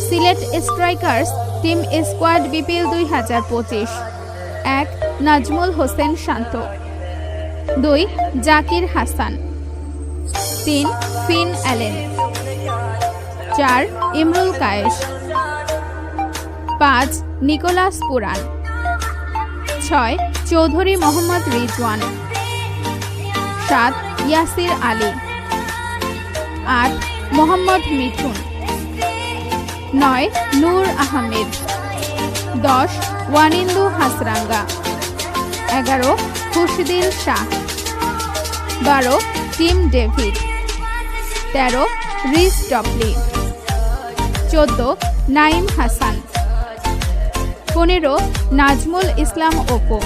Sylhet strikers team squad BPL 2025। 1 Najmul Hossain Shanto, 2 Zakir Hasan, 3 Finn Allen, 4 Imrul Kayes, 5 Nicholas Pooran, 6 Chowdhury Mohammad Rizwan, 7 Yasir Ali, 8 Mohammad Mithun, 9 Noor Ahmad, 10 Wanindu Hasaranga, 11 Khushdil Shah, 12 Tim David, 13 Reece Topley, 14 Naim Hasan, 15 Nazmul Islam Apu,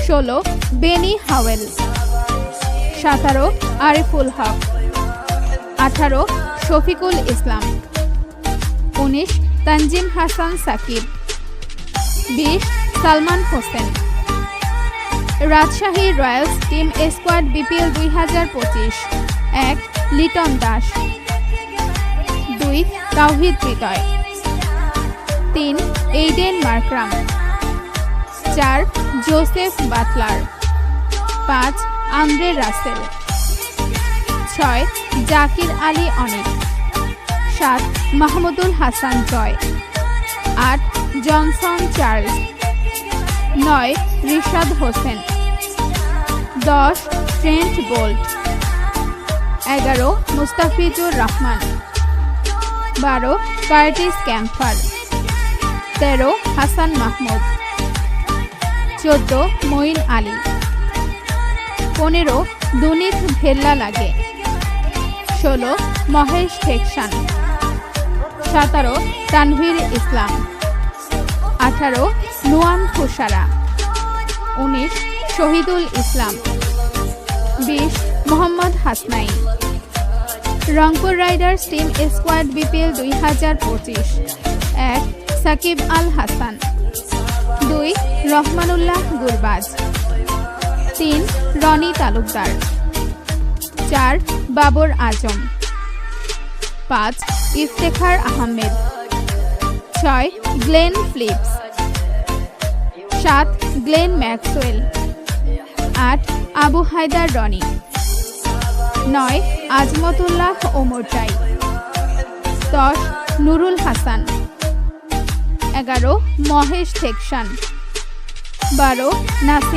16 Benny Howell, 17 Ariful Haque, 18 Shafiqul Islam, 19 Tanzim Hasan Sakib, 20 Salman Hossain. Rajshahi Royals team squad BPL 2025। 1 Liton Das, 2 Towhid Hridoy, 3 Aiden Markram, 4 Joseph Buttler, 5 Andre Russell, 6 Jaker Ali Anik, 7 Mahmudul Hasan Joy, 8 Johnson Charles, 9 Rishad Hossain, 10 Trent Boult, 11 Mustafizur Rahman, 12 Curtis Campher, 13 Hasan Mahmud, 14 Moeen Ali, 15 Dunith Wellalage, 16 Maheesh Theekshana, 17 Tanvir Islam, 18 Nuwan Thushara, 19 Shohidul Islam, 20 Mohammad Hasnain. Rangpur Riders team squad BPL 2025। 1 Shakib Al Hasan, 2 Rahmanullah Gurbaz, 3 Rony Talukdar, 4 Babar Azam, 5 Iftikhar Ahmed, 6 Glenn Phillips, 7 Glenn Maxwell, 8 Abu Hider Rony, 9 Azmatullah Omarzai, 10 Nurul Hasan, 11 Maheesh Theekshana, 12 Nasir.